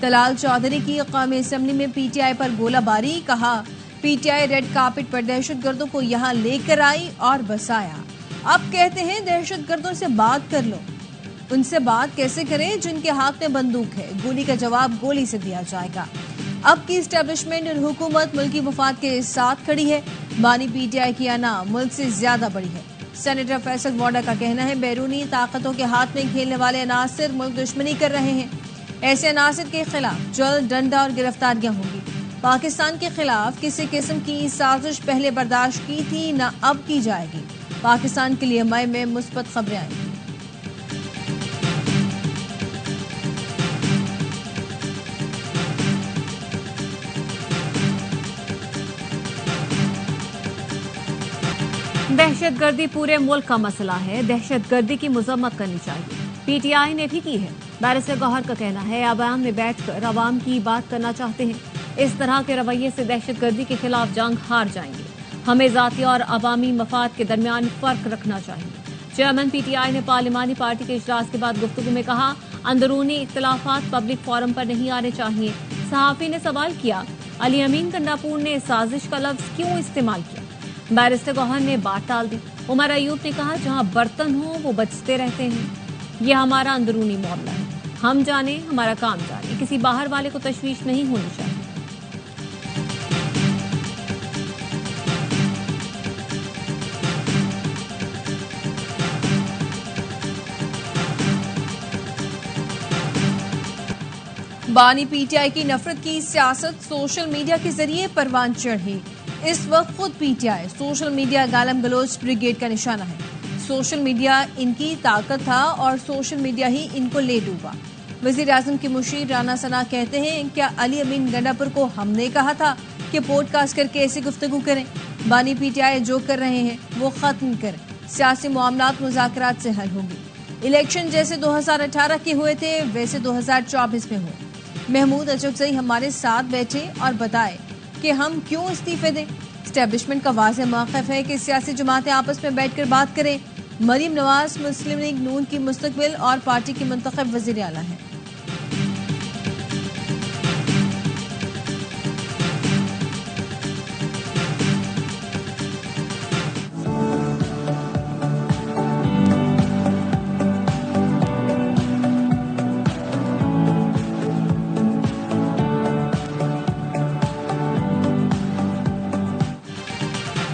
طلال چودھری کی قومی اسمبلی میں پی ٹی آئی پر گولہ باری، کہا P T I red carpet پر دہشت گردوں کو یہاں لے کر آئی اور بسایا، اب کہتے ہیں دہشت گردوں سے بات کر لو۔ ان سے بات کیسے کریں جن کے ہاتھ میں بندوق ہے؟ گولی کا جواب گولی سے دیا جائے گا۔ اب کی اسٹیبلشمنٹ اور حکومت ملکی مفاد کے ساتھ کھڑی ہے، بانی پی ٹی آئی کی انا ملک سے زیادہ بڑی ہے۔ سینیٹر فیصل واڈا کا کہنا ہے بیرونی طاقتوں کے ہاتھ میں کھیلنے والے عناصر ملک دشمنی کر رہے ہیں، ایسے عناصر کے خلاف جلد ڈنڈا اور گرفتاریاں ہوں گی۔ پاکستان کے خلاف کسی قسم کی سازش پہلے برداشت کی تھی، نہ اب کی جائے گی۔ پاکستان کے لیے مئی میں مثبت خبریں آئیں گی۔ دہشت گردی پورے ملک کا مسئلہ ہے، دہشت گردی کی مذمت کرنی چاہیے، پی ٹی آئی نے بھی کی ہے۔ بیرسٹر گوہر کا کہنا ہے عوام میں بیٹھ کر عوام کی بات کرنا چاہتے ہیں، اس طرح کے رویے سے دہشت گردی کے خلاف جنگ ہار جائیں گے، ہمیں ذاتی اور عوامی مفاد کے درمیان فرق رکھنا چاہیے۔ چیئرمین پی ٹی آئی نے پارلیمانی پارٹی کے اجلاس کے بعد گفتگو میں کہا اندرونی اختلافات پبلک فورم پر نہیں آنے چاہیے۔ صحافی نے سوال کیا علی امین کنڈاپور نے سازش کا لفظ کیوں استعمال کیا؟ بیرسٹر گوہر نے بات ٹال دی۔ عمر ایوب نے کہا جہاں برتن ہوں وہ بچتے رہتے ہیں، یہ ہمارا اندرونی معاملہ ہے، ہم جانیں ہمارا کام جانیں، کسی باہر والے کو تشویش نہیں ہونی چاہیے۔ بانی پی ٹی آئی کی نفرت کی سیاست سوشل میڈیا کے ذریعے پروان چڑھی۔ اس وقت خود P T I social media گالم گلوچ بریگیڈ کا نشانہ ہے۔ سوشل میڈیا ان کی طاقت تھا اور سوشل میڈیا ہی ان کو لے ڈوبا۔ وزیر اعظم کے مشیر رانا ثنا کہتے ہیں کیا علی امین گنڈاپور کو ہم نے کہا تھا کہ پوڈ کاسٹ کر کے ایسی گفتگو کریں؟ بانی پی ٹی آئی جو کر رہے ہیں وہ ختم کریں، سیاسی معاملات مذاکرات سے حل ہوں گی۔ الیکشن جیسے 2018 کے ہوئے تھے ویسے 2024 میں ہوئے۔ محمود اچکزئی ہمارے ساتھ بیٹھے اور بتائے کہ ہم کیوں استعفے دیں۔ اسٹیبلشمنٹ کا واضح موقف ہے کہ سیاسی جماعتیں آپس میں بیٹھ کر بات کریں۔ مریم نواز مسلم لیگ نون کی مستقبل اور پارٹی کی منتخب وزیر اعلیٰ ہیں۔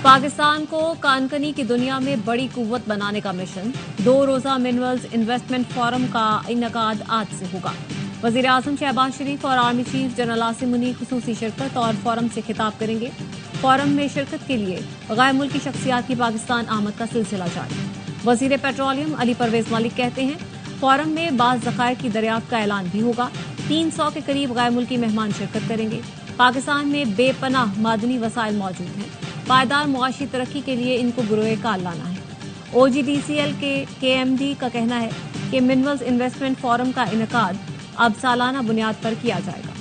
پاکستان کو کانکنی کی دنیا میں بڑی قوت بنانے کا مشن، 2 روزہ منرلز انویسٹمنٹ فورم کا انعقاد آج سے ہوگا۔ وزیر اعظم شہباز شریف اور army chief general Asim Munir خصوصی شرکت اور فورم سے خطاب کریں گے۔ فورم میں شرکت کے لیے غیر ملکی شخصیات کی پاکستان آمد کا سلسلہ جاری۔ وزیر پیٹرولیم علی پرویز ملک کہتے ہیں فورم میں بعض ذخائر کی دریافت کا اعلان بھی ہوگا۔ 300 کے قریب غیر ملکی مہمان شرکت کریں گے۔ پاکستان میں بے پناہ معدنی وسائل موجود ہیں، پائیدار معاشی ترقی کے لیے ان کو بروئے کار لانا ہے۔ او جی ڈی سی ایل کے ایم ڈی کا کہنا ہے کہ منرلز انویسٹمنٹ فورم کا انعقاد اب سالانہ بنیاد پر کیا جائے گا۔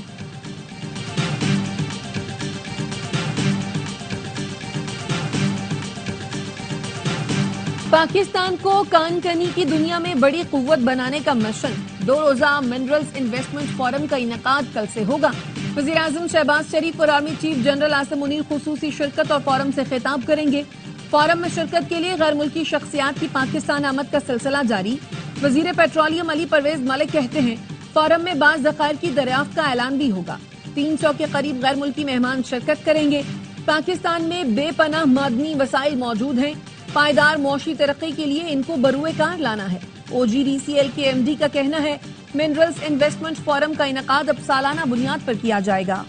پاکستان کو کانکنی کی دنیا میں بڑی قوت بنانے کا مشن، 2 روزہ منرلز انویسٹمنٹ فورم کا انعقاد کل سے ہوگا۔ وزیر اعظم شہباز شریف اور army chief general Asim Munir خصوصی شرکت اور فورم سے خطاب کریں گے۔ فورم میں شرکت کے لیے غیر ملکی شخصیات کی پاکستان آمد کا سلسلہ جاری۔ وزیر پیٹرولیم علی پرویز ملک کہتے ہیں فورم میں بعض ذخائر کی دریافت کا اعلان بھی ہوگا۔ 300 کے قریب غیر ملکی مہمان شرکت کریں گے۔ پاکستان میں بے پناہ معدنی وسائل موجود ہیں، پائیدار معاشی ترقی کے لیے ان کو بروئے کار لانا ہے۔ او جی ڈی سی ایل کے ایم ڈی کا کہنا ہے منرلز انویسٹمنٹ فورم کا انعقاد اب سالانہ بنیاد پر کیا جائے گا۔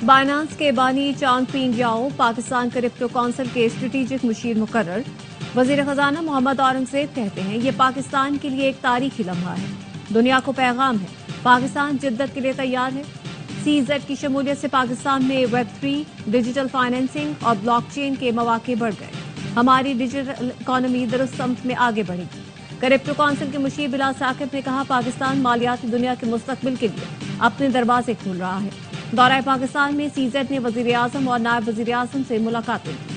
بائنانس کے بانی چانگ پینگ یاؤ پاکستان کرپٹو کونسل کے اسٹریٹجک مشیر مقرر۔ وزیر خزانہ محمد اورنگزیب کہتے ہیں یہ پاکستان کے لیے ایک تاریخی لمحہ ہے، دنیا کو پیغام ہے پاکستان جدت کے لیے تیار ہے۔ سی زیڈ کی شمولیت سے پاکستان میں ویب 3، ڈیجیٹل فائنینسنگ اور بلاک چین کے مواقع بڑھ گئے، ہماری ڈیجیٹل اکانومی درست سمت میں آگے بڑھے گی۔ کرپٹو کونسل کے مشیر بلال ثاقب نے کہا پاکستان مالیاتی دنیا کے مستقبل کے لیے اپنے دروازے کھول رہا ہے۔ دورہ پاکستان میں سی زیڈ نے وزیر اعظم اور نائب وزیر اعظم سے ملاقاتیں کی۔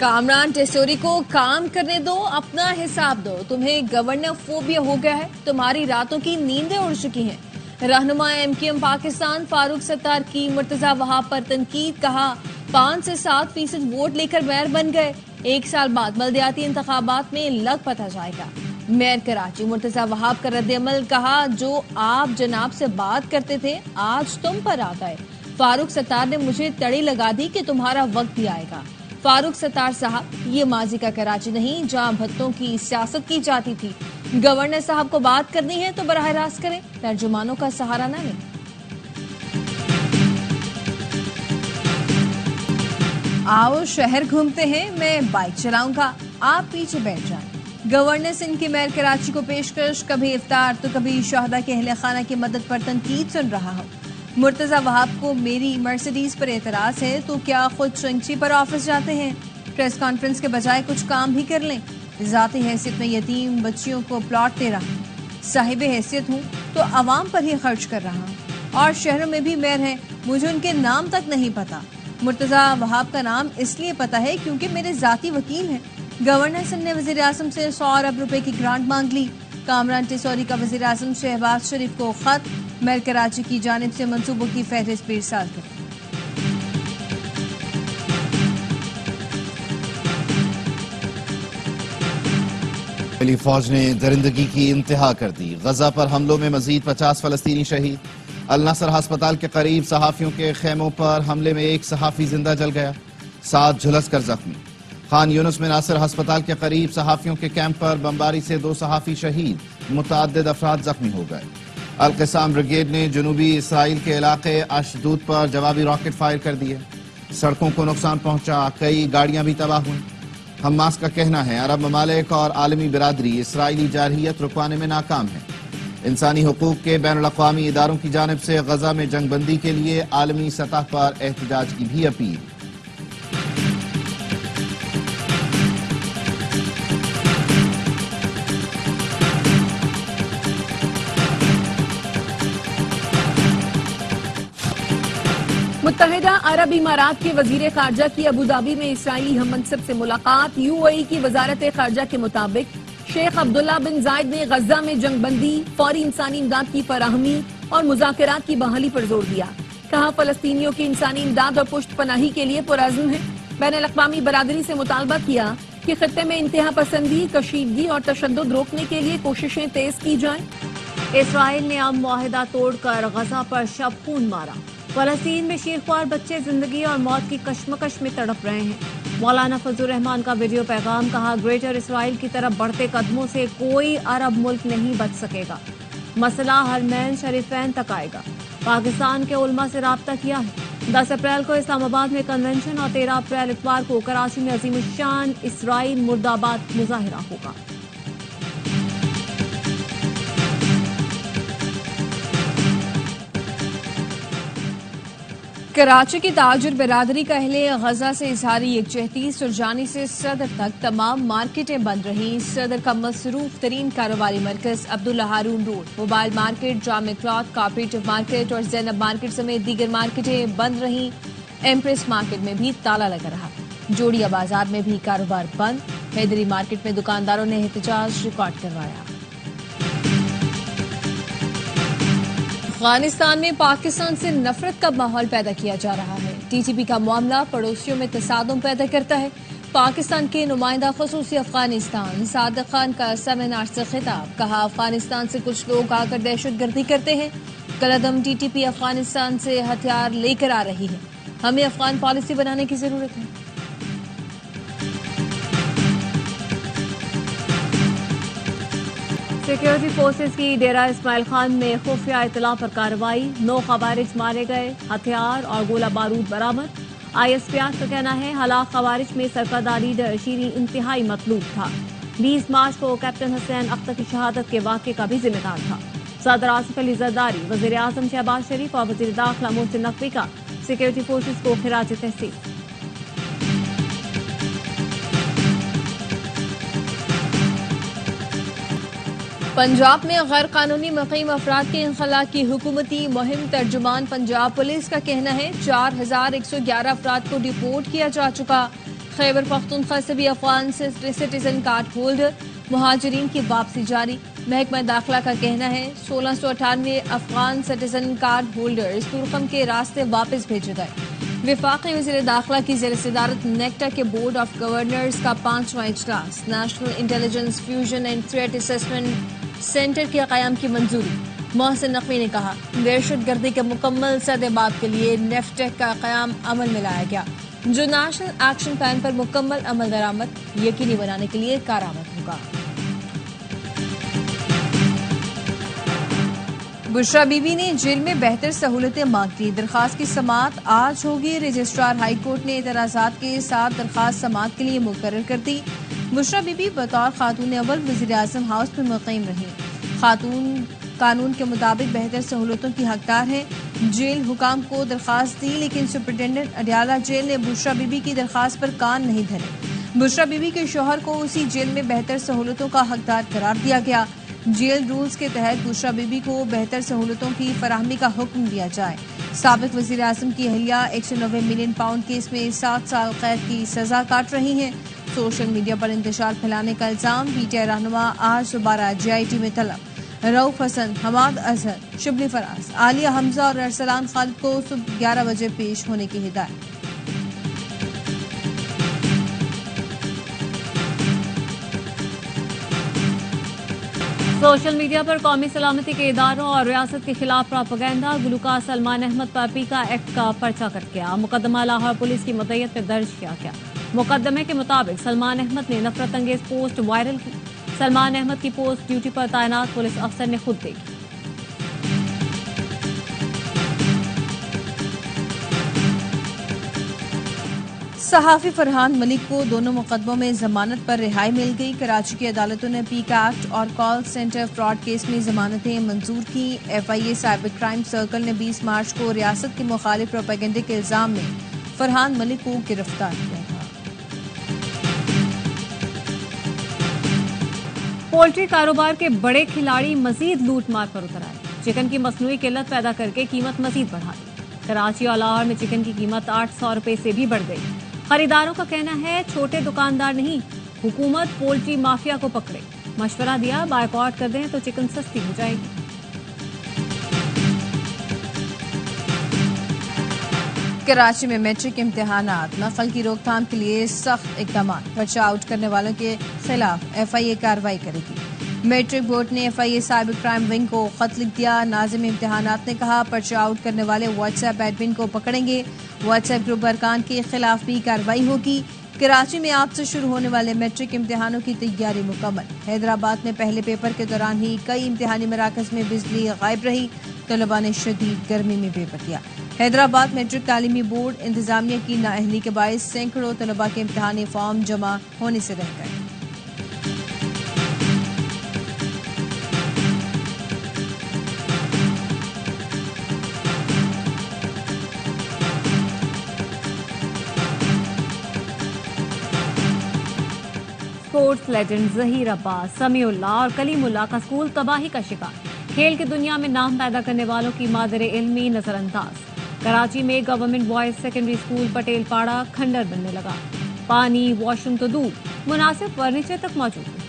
کامران ٹیسوری کو کام کرنے دو، اپنا حساب دو، تمہیں گورنر فوبیا ہو گیا ہے، تمہاری راتوں کی نیندیں اڑ چکی ہیں۔ رہنما M Q M Pakistan Farooq Sattar کی مرتضی وہاب پر تنقید، کہا 5 سے 7% ووٹ لے کر میئر بن گئے، 1 سال بعد بلدیاتی انتخابات میں لگ پتہ جائے گا۔ میئر کراچی مرتضی وہاب کا رد عمل، کہا جو آپ جناب سے بات کرتے تھے آج تم پر آ گئے۔ فاروق ستار نے مجھے تڑی لگا دی کہ تمہارا وقت بھی آئے گا۔ فاروق ستار صاحب، یہ ماضی کا کراچی نہیں جہاں بھتوں کی سیاست کی جاتی تھی۔ گورنر صاحب کو بات کرنی ہے تو براہ راست کریں، ترجمانوں کا سہارا نہ لیں۔ آؤ شہر گھومتے ہیں، میں بائک چلاؤں گا، آپ پیچھے بیٹھ جائیں۔ گورنر سندھ کی میئر کراچی کو پیشکش، کبھی افطار تو کبھی شہداء کے اہل خانہ کی مدد پر تنقید سن رہا ہوں۔ مرتضی وہاب کو میری مرسیڈیز پر اعتراض ہے تو کیا خود چنگچی پر آفس جاتے ہیں؟ پریس کانفرنس کے بجائے کچھ کام بھی کر لیں۔ ذاتی حیثیت میں یتیم بچیوں کو پلاٹ دے رہا ہوں، صاحب حیثیت ہوں تو عوام پر ہی خرچ کر رہا ہوں، اور شہروں میں بھی میئر ہیں، مجھے ان کے نام تک نہیں پتا۔ مرتضی وہاب کا نام اس لیے پتا ہے کیونکہ میرے ذاتی وکیل ہیں۔ گورنر سندھ نے وزیر اعظم سے 100 ارب روپے کی گرانٹ مانگ لی۔ کامران ٹیسوری کا وزیر اعظم شہباز شریف کو خط، میئر کراچی کی جانب سے منصوبوں کی فہرست بھی ارسال کر دی۔ اسرائیلی فوج نے درندگی کی انتہا کر دی، غزہ پر حملوں میں مزید 50 فلسطینی شہید۔ النصر ہسپتال کے قریب صحافیوں کے خیموں پر حملے میں ایک صحافی زندہ جل گیا، 7 جھلس کر زخمی۔ خان یونس میں ناصر ہسپتال کے قریب صحافیوں کے کیمپ پر بمباری سے 2 صحافی شہید، متعدد افراد زخمی ہو گئے۔ القسام بریگیڈ نے جنوبی اسرائیل کے علاقے اشدود پر جوابی راکٹ فائر کر دیے، سڑکوں کو نقصان پہنچا، کئی گاڑیاں بھی تباہ ہوئیں۔ حماس کا کہنا ہے عرب ممالک اور عالمی برادری اسرائیلی جارحیت رکوانے میں ناکام ہے۔ انسانی حقوق کے بین الاقوامی اداروں کی جانب سے غزہ میں جنگ بندی کے لیے عالمی سطح پر احتجاج کی بھی اپیل۔ متحدہ عرب امارات کے وزیر خارجہ کی ابوظہبی میں اسرائیلی ہم منصب سے ملاقات۔ یو اے ای کی وزارت خارجہ کے مطابق شیخ عبداللہ بن زائد نے غزہ میں جنگ بندی، فوری انسانی امداد کی فراہمی اور مذاکرات کی بحالی پر زور دیا۔ کہا فلسطینیوں کی انسانی امداد اور پشت پناہی کے لیے پرعزم ہے۔ بین الاقوامی برادری سے مطالبہ کیا کہ خطے میں انتہا پسندی، کشیدگی اور تشدد روکنے کے لیے کوششیں تیز کی جائیں۔ اسرائیل نے اب معاہدہ توڑ کر غزہ پر شب خون مارا۔ فلسطین میں شیرخوار بچے زندگی اور موت کی کشمکش میں تڑپ رہے ہیں۔ مولانا فضل الرحمان کا ویڈیو پیغام، کہا گریٹر اسرائیل کی طرف بڑھتے قدموں سے کوئی عرب ملک نہیں بچ سکے گا، مسئلہ حرمین شریفین تک آئے گا۔ پاکستان کے علماء سے رابطہ کیا ہے۔ 10 اپریل کو اسلام آباد میں کنونشن اور 13 اپریل اتوار کو کراچی میں عظیم الشان اسرائیل مرد آباد مظاہرہ ہوگا۔ کراچی کی تاجر برادری کا اہل غزہ سے اظہاری یکجہتی، سرجانی سے صدر تک تمام مارکیٹیں بند رہیں۔ صدر کا مصروف ترین کاروباری مرکز عبداللہ ہارون روڈ، موبائل مارکیٹ، جامع کلاتھ، کوآپریٹو مارکیٹ اور زینب مارکیٹ سمیت دیگر مارکیٹیں بند رہیں۔ ایمپریس مارکیٹ میں بھی تالا لگا رہا، جوڑیا بازار میں بھی کاروبار بند۔ حیدری مارکیٹ میں دکانداروں نے احتجاج ریکارڈ کروایا۔ افغانستان میں پاکستان سے نفرت کا ماحول پیدا کیا جا رہا ہے۔ ٹی ٹی پی کا معاملہ پڑوسیوں میں تصادم پیدا کرتا ہے۔ پاکستان کے نمائندہ خصوصی افغانستان صادق خان کا سیمینار سے خطاب، کہا افغانستان سے کچھ لوگ آ کر دہشت گردی کرتے ہیں۔ کالعدم ٹی ٹی پی افغانستان سے ہتھیار لے کر آ رہی ہے، ہمیں افغان پالیسی بنانے کی ضرورت ہے۔ سیکیورٹی فورسز کی ڈیرہ اسماعیل خان میں خفیہ اطلاع پر کارروائی، 9 خوارج مارے گئے، ہتھیار اور گولہ بارود برآمد۔ آئی ایس پی آر کا کہنا ہے ہلاک خوارج میں سرکردہ لیڈر شیریں انتہائی مطلوب تھا۔ 20 مارچ کو کیپٹن حسین اختر کی شہادت کے واقعے کا بھی ذمہ دار تھا۔ صدر آصف علی زرداری، وزیر اعظم شہباز شریف اور وزیر داخلہ محسن نقوی کا سیکیورٹی فورسز کو خراج تحسین۔ پنجاب میں غیر قانونی مقیم افراد کے انخلاء کی حکومتی مہم، ترجمان پنجاب پولیس کا کہنا ہے 4111 افراد کو ڈپورٹ کیا جا چکا۔ خیبر پختونخوا سے بھی افغان سٹیزن کارڈ ہولڈر مہاجرین کی واپسی جاری. محکمہ داخلہ کا کہنا ہے 1698 Afghan citizen card holders Torkham کے راستے واپس بھیجے گئے. وفاقی وزیر داخلہ کی زیر صدارت نیکٹا کے بورڈ آف گورنرز کا 5واں اجلاس. National intelligence fusion and threat assessment centre کے قیام کی منظوری. محسن نقوی نے کہا دہشت گردی کے مکمل سدباب کے لیے نیفٹیک کا قیام عمل میں لایا گیا جو نیشنل ایکشن پلان پر مکمل عمل درآمد یقینی بنانے کے لیے کارآمد ہوگا. بشرا بی بی نے جیل میں بہتر سہولتیں مانگی. درخواست کی سماعت آج ہوگی. رجسٹرار ہائی کورٹ نے اعتراضات کے ساتھ درخواست سماعت کے لیے مقرر کر دی. بشرا بی بی بطور خاتون اول وزیر اعظم ہاؤس میں مقیم رہی. خاتون قانون کے مطابق بہتر سہولتوں کی حقدار ہیں. جیل حکام کو درخواست دی لیکن سپرنٹینڈنٹ اڈیالہ جیل نے بشرا بی بی کی درخواست پر کان نہیں دھرے. بشرا بی بی کے شوہر کو اسی جیل میں بہتر سہولتوں کا حقدار قرار دیا گیا. جیل رولز کے تحت بشرا بی بی کو بہتر سہولتوں کی فراہمی کا حکم دیا جائے. سابق وزیر اعظم کی اہلیہ 190 ملین پاؤنڈ کیس میں 7 سال قید کی سزا کاٹ رہی ہیں. سوشل میڈیا پر انتشار پھیلانے کا الزام. پی ٹی آئی رہنما آج دوبارہ جے آئی ٹی میں طلب. رؤف حسن، حماد اظہر، شبلی فراز، عالیہ حمزہ اور ارسلان خالد کو صبح 11 بجے پیش ہونے کی ہدایت. سوشل میڈیا پر قومی سلامتی کے اداروں اور ریاست کے خلاف پراپیگنڈا. گلوکار سلمان احمد پر پیکا ایکٹ کا پرچہ کٹ گیا. مقدمہ لاہور پولیس کی مدعیت میں درج کیا گیا. مقدمے کے مطابق سلمان احمد نے نفرت انگیز پوسٹ وائرل کی. سلمان احمد کی پوسٹ ڈیوٹی پر تعینات پولیس افسر نے خود دیکھی. صحافی فرحان ملک کو دونوں مقدموں میں ضمانت پر رہائی مل گئی. کراچی کی عدالتوں نے پیکا ایکٹ اور کال سینٹر فراڈ کیس میں ضمانتیں منظور کی. F I A cyber crime circle نے 20 مارچ کو ریاست کے مخالف پروپیگنڈے کے الزام میں فرحان ملک کو گرفتار کیا تھا. پولٹری کاروبار کے بڑے کھلاڑی مزید لوٹ مار پر اتر آئے. چکن کی مصنوعی قلت پیدا کر کے قیمت مزید بڑھا دی. کراچی اور لاہور میں چکن کی قیمت 800 روپے سے بھی بڑھ گئی. خریداروں کا کہنا ہے چھوٹے دکاندار نہیں، حکومت پولٹری مافیا کو پکڑے. مشورہ دیا بائیکاٹ کر دیں تو چکن سستی ہو جائے گی. کراچی میں میٹرک امتحانات نقل کی روک تھام کے لیے سخت اقدامات. پرچہ آؤٹ کرنے والوں کے خلاف ایف آئی اے کارروائی کرے گی. میٹرک بورڈ نے F I A cyber crime wing کو خط لکھ دیا. ناظم امتحانات نے کہا پرچہ آؤٹ کرنے والے واٹس ایپ ایڈمن کو پکڑیں گے. واٹس ایپ گروپ ارکان کے خلاف بھی کارروائی ہوگی. کراچی میں آج سے شروع ہونے والے میٹرک امتحانوں کی تیاری مکمل. حیدرآباد میں پہلے پیپر کے دوران ہی کئی امتحانی مراکز میں بجلی غائب رہی. طلباء نے شدید گرمی میں بے پتیا. حیدرآباد میٹرک تعلیمی بورڈ انتظامیہ کی نااہلی کے باعث سینکڑوں طلباء کے امتحانی فارم جمع ہونے سے رہ گئے. اسپورٹس لیجنڈ ظہیر عباس، سمیع اللہ اور کلیم اللہ کا اسکول تباہی کا شکار. کھیل کی دنیا میں نام پیدا کرنے والوں کی مادر علمی نظر انداز. کراچی میں government boys secondary school Patel Para کھنڈر بننے لگا. پانی، واش روم تو دور، مناسب فرنیچر تک موجود نہیں.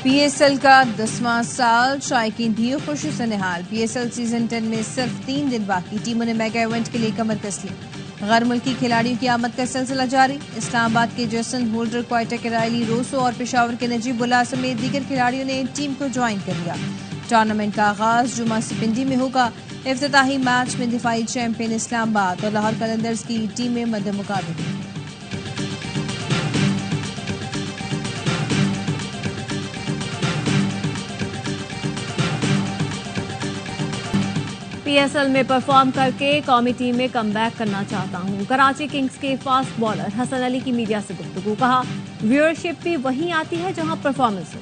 پی ایس ایل کا 10واں سال، شائقین بھی خوشی سے نہال. پی ایس ایل سیزن 10 میں صرف 3 دن باقی. ٹیموں نے میگا ایونٹ کے لیے کمر کس لی. غیر ملکی کھلاڑیوں کی آمد کا سلسلہ جاری. اسلام آباد کے جیسن ہولڈر، کوئٹہ کے رائلی روسو اور پشاور کے نجیب اللہ سمیت دیگر کھلاڑیوں نے ٹیم کو جوائن کر لیا. ٹورنامنٹ کا آغاز جمعہ سے پنڈی میں ہوگا. افتتاحی میچ میں دفاعی چیمپئن اسلام آباد اور لاہور قلندرز کی ٹیمیں مد مقابل ہیں. پی ایس ایل میں پرفارم کر کے قومی ٹیم میں کم بیک کرنا چاہتا ہوں. کراچی کنگز کے فاسٹ بالر حسن علی کی میڈیا سے گفتگو. کہا ویورشپ بھی وہیں آتی ہے جہاں پرفارمنس ہو.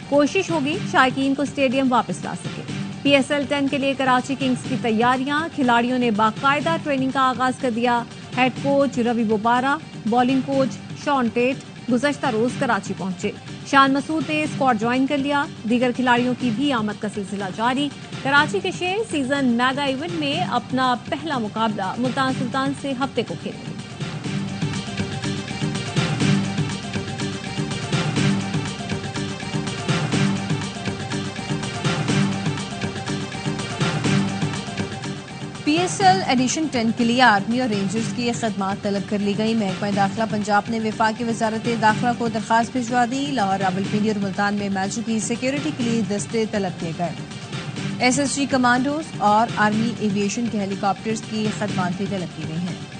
کوشش ہوگی شائقین کو اسٹیڈیم واپس لا سکے. پی ایس ایل 10 کے لیے کراچی کنگز کی تیاریاں. کھلاڑیوں نے باقاعدہ ٹریننگ کا آغاز کر دیا. ہیڈ کوچ روی بوپارا، بالنگ کوچ شان ٹیٹ گزشتہ روز کراچی پہنچے. شان مسعود نے اسکواڈ جوائن کر لیا. دیگر کھلاڑیوں کی بھی آمد کا سلسلہ جاری. کراچی کے شیر سیزن میگا ایونٹ میں اپنا پہلا مقابلہ ملتان سلطان سے ہفتے کو کھیلیں گے. PSL ایڈیشن 10 کے لیے آرمی اور رینجرز کی خدمات طلب کر لی گئی. محکمہ داخلہ پنجاب نے وفاقی وزارت داخلہ کو درخواست بھجوا دی. لاہور، راولپنڈی اور ملتان میں میچوں کی سیکیورٹی کے لیے دستے طلب کیے گئے. SSG کمانڈوز اور آرمی ایویشن کے ہیلی کاپٹرز کی خدمات بھی طلب کی گئی ہیں.